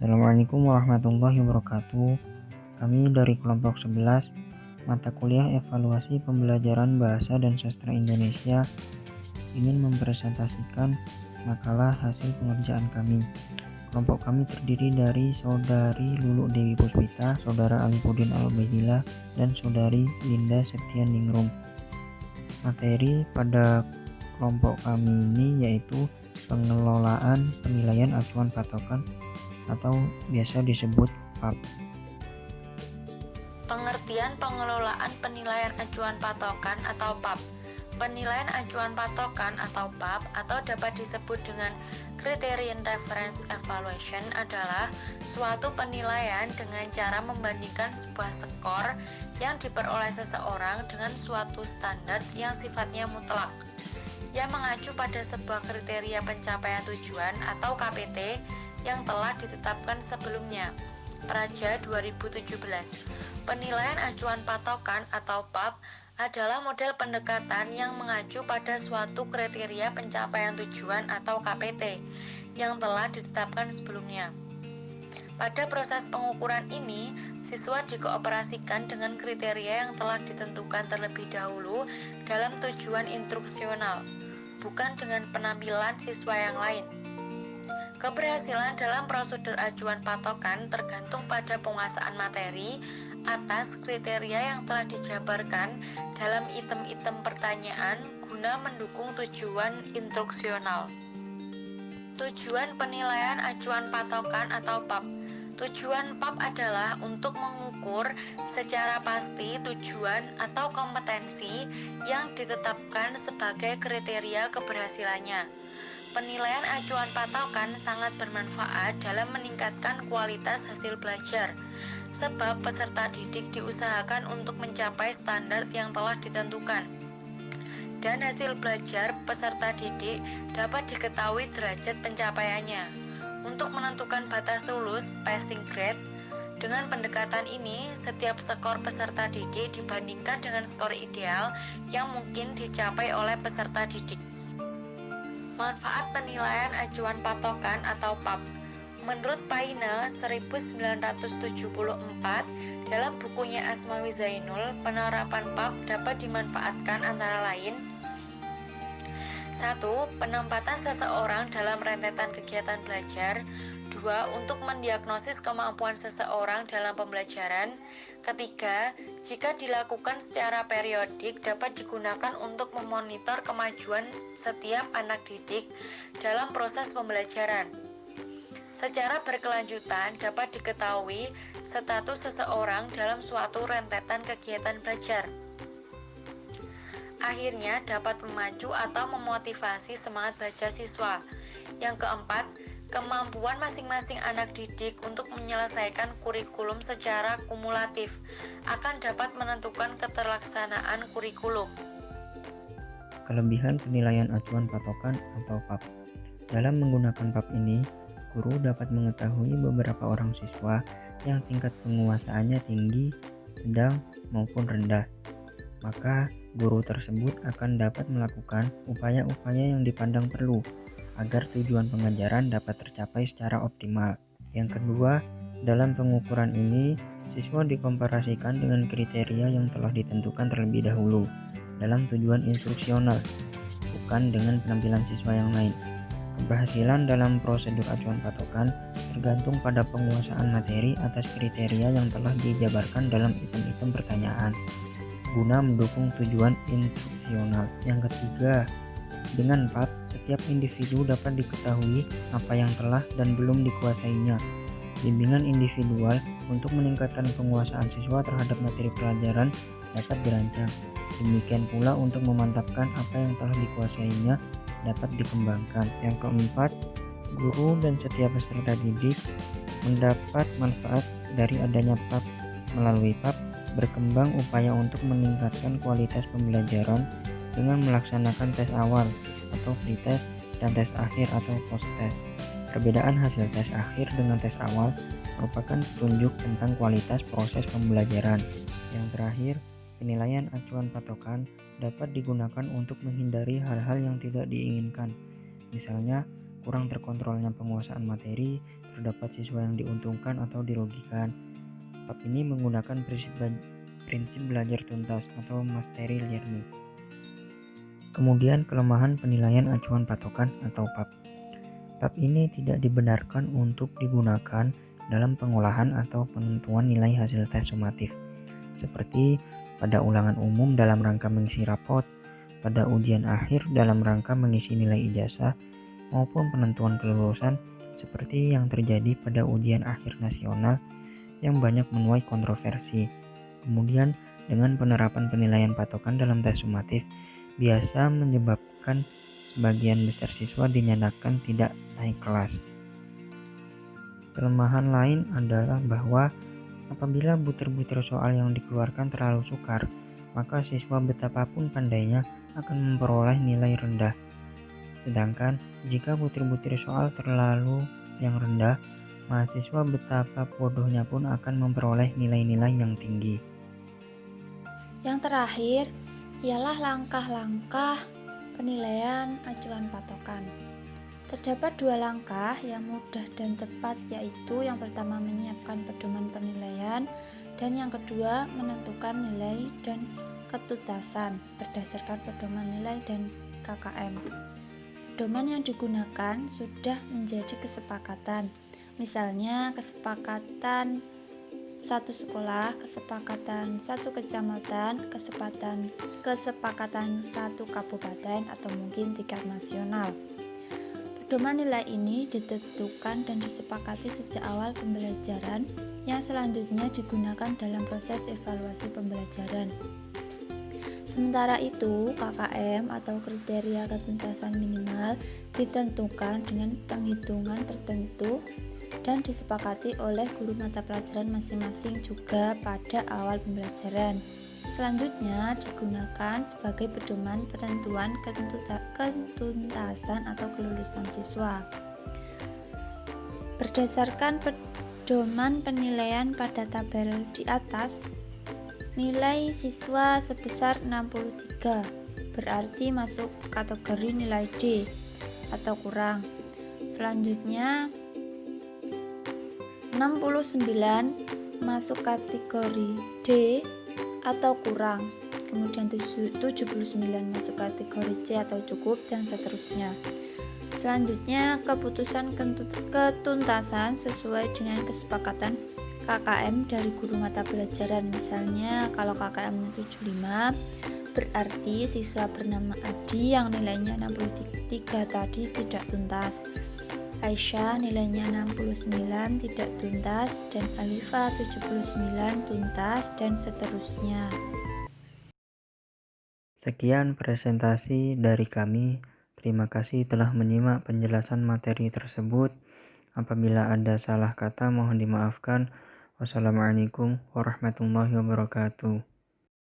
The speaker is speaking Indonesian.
Assalamualaikum warahmatullahi wabarakatuh. Kami dari kelompok 11 mata kuliah evaluasi pembelajaran bahasa dan sastra Indonesia ingin mempresentasikan makalah hasil pengerjaan kami. Kelompok kami terdiri dari Saudari Lulu Dewi Puspita, Saudara Alipudin Al-Ubaidillah, dan Saudari Linda Septianingrum. Materi pada kelompok kami ini yaitu pengelolaan penilaian acuan patokan atau biasa disebut PAP. Pengertian pengelolaan penilaian acuan patokan atau PAP. Penilaian acuan patokan atau PAP atau dapat disebut dengan Criterion Reference Evaluation adalah suatu penilaian dengan cara membandingkan sebuah skor yang diperoleh seseorang dengan suatu standar yang sifatnya mutlak, yang mengacu pada sebuah kriteria pencapaian tujuan atau KPT yang telah ditetapkan sebelumnya. Praja 2017. Penilaian acuan patokan atau PAP adalah model pendekatan yang mengacu pada suatu kriteria pencapaian tujuan atau KPT yang telah ditetapkan sebelumnya. Pada proses pengukuran ini, siswa dikooperasikan dengan kriteria yang telah ditentukan terlebih dahulu dalam tujuan instruksional, bukan dengan penampilan siswa yang lain. Keberhasilan dalam prosedur acuan patokan tergantung pada penguasaan materi atas kriteria yang telah dijabarkan dalam item-item pertanyaan guna mendukung tujuan instruksional. Tujuan penilaian acuan patokan atau PAP. Tujuan PAP adalah untuk mengukur secara pasti tujuan atau kompetensi yang ditetapkan sebagai kriteria keberhasilannya. Penilaian acuan patokan sangat bermanfaat dalam meningkatkan kualitas hasil belajar, sebab peserta didik diusahakan untuk mencapai standar yang telah ditentukan. Dan hasil belajar peserta didik dapat diketahui derajat pencapaiannya. Untuk menentukan batas lulus passing grade, dengan pendekatan ini, setiap skor peserta didik dibandingkan dengan skor ideal yang mungkin dicapai oleh peserta didik. Manfaat penilaian acuan patokan atau PAP. Menurut Paine 1974 dalam bukunya Asmawi Zainul, penerapan PAP dapat dimanfaatkan antara lain: 1. Penempatan seseorang dalam rentetan kegiatan belajar. 2. Untuk mendiagnosis kemampuan seseorang dalam pembelajaran. 3. Jika dilakukan secara periodik dapat digunakan untuk memonitor kemajuan setiap anak didik dalam proses pembelajaran. Secara berkelanjutan dapat diketahui status seseorang dalam suatu rentetan kegiatan belajar. Akhirnya dapat memacu atau memotivasi semangat baca siswa. Yang keempat, kemampuan masing-masing anak didik untuk menyelesaikan kurikulum secara kumulatif akan dapat menentukan keterlaksanaan kurikulum. Kelebihan penilaian acuan patokan atau PAP. Dalam menggunakan PAP ini, guru dapat mengetahui beberapa orang siswa yang tingkat penguasaannya tinggi, sedang, maupun rendah. Maka guru tersebut akan dapat melakukan upaya-upaya yang dipandang perlu agar tujuan pengajaran dapat tercapai secara optimal. Yang kedua, dalam pengukuran ini, siswa dikomparasikan dengan kriteria yang telah ditentukan terlebih dahulu dalam tujuan instruksional, bukan dengan penampilan siswa yang lain. Keberhasilan dalam prosedur acuan patokan tergantung pada penguasaan materi atas kriteria yang telah dijabarkan dalam item-item pertanyaan guna mendukung tujuan instruksional. Yang ketiga, dengan PAP, setiap individu dapat diketahui apa yang telah dan belum dikuasainya. Bimbingan individual untuk meningkatkan penguasaan siswa terhadap materi pelajaran dapat dirancang. Demikian pula untuk memantapkan apa yang telah dikuasainya dapat dikembangkan. Yang keempat, guru dan setiap peserta didik mendapat manfaat dari adanya PAP. Melalui PAP, berkembang upaya untuk meningkatkan kualitas pembelajaran dengan melaksanakan tes awal atau pre-test dan tes akhir atau post-test. Perbedaan hasil tes akhir dengan tes awal merupakan petunjuk tentang kualitas proses pembelajaran. Yang terakhir, penilaian acuan patokan dapat digunakan untuk menghindari hal-hal yang tidak diinginkan, misalnya kurang terkontrolnya penguasaan materi, terdapat siswa yang diuntungkan atau dirugikan. Bab ini menggunakan prinsip belajar tuntas atau mastery learning. Kemudian kelemahan penilaian acuan patokan atau PAP. PAP ini tidak dibenarkan untuk digunakan dalam pengolahan atau penentuan nilai hasil tes sumatif, seperti pada ulangan umum dalam rangka mengisi rapot, pada ujian akhir dalam rangka mengisi nilai ijazah, maupun penentuan kelulusan seperti yang terjadi pada ujian akhir nasional yang banyak menuai kontroversi. Kemudian, dengan penerapan penilaian patokan dalam tes sumatif biasa menyebabkan sebagian besar siswa dinyatakan tidak naik kelas. Kelemahan lain adalah bahwa apabila butir-butir soal yang dikeluarkan terlalu sukar, maka siswa betapapun pandainya akan memperoleh nilai rendah. Sedangkan jika butir-butir soal terlalu yang rendah, mahasiswa betapa bodohnya pun akan memperoleh nilai-nilai yang tinggi. Yang terakhir ialah langkah-langkah penilaian acuan patokan. Terdapat dua langkah yang mudah dan cepat, yaitu yang pertama menyiapkan pedoman penilaian dan yang kedua menentukan nilai dan ketuntasan berdasarkan pedoman nilai dan KKM. Pedoman yang digunakan sudah menjadi kesepakatan, misalnya kesepakatan satu sekolah, kesepakatan satu kecamatan, kesepakatan satu kabupaten, atau mungkin tingkat nasional. Pedoman nilai ini ditentukan dan disepakati sejak awal pembelajaran yang selanjutnya digunakan dalam proses evaluasi pembelajaran. Sementara itu, KKM atau kriteria ketuntasan minimal ditentukan dengan penghitungan tertentu dan disepakati oleh guru mata pelajaran masing-masing juga pada awal pembelajaran. Selanjutnya digunakan sebagai pedoman penentuan ketuntasan atau kelulusan siswa. Berdasarkan pedoman penilaian pada tabel di atas, nilai siswa sebesar 63 berarti masuk kategori nilai D atau kurang. Selanjutnya 69 masuk kategori D atau kurang. Kemudian 79 masuk kategori C atau cukup, dan seterusnya. Selanjutnya keputusan ketuntasan sesuai dengan kesepakatan KKM dari guru mata pelajaran. Misalnya kalau KKM 75 berarti siswa bernama Adi yang nilainya 63 tadi tidak tuntas, Aisyah nilainya 69 tidak tuntas, dan Alifa 79 tuntas, dan seterusnya. Sekian presentasi dari kami. Terima kasih telah menyimak penjelasan materi tersebut. Apabila ada salah kata mohon dimaafkan. Wassalamualaikum warahmatullahi wabarakatuh.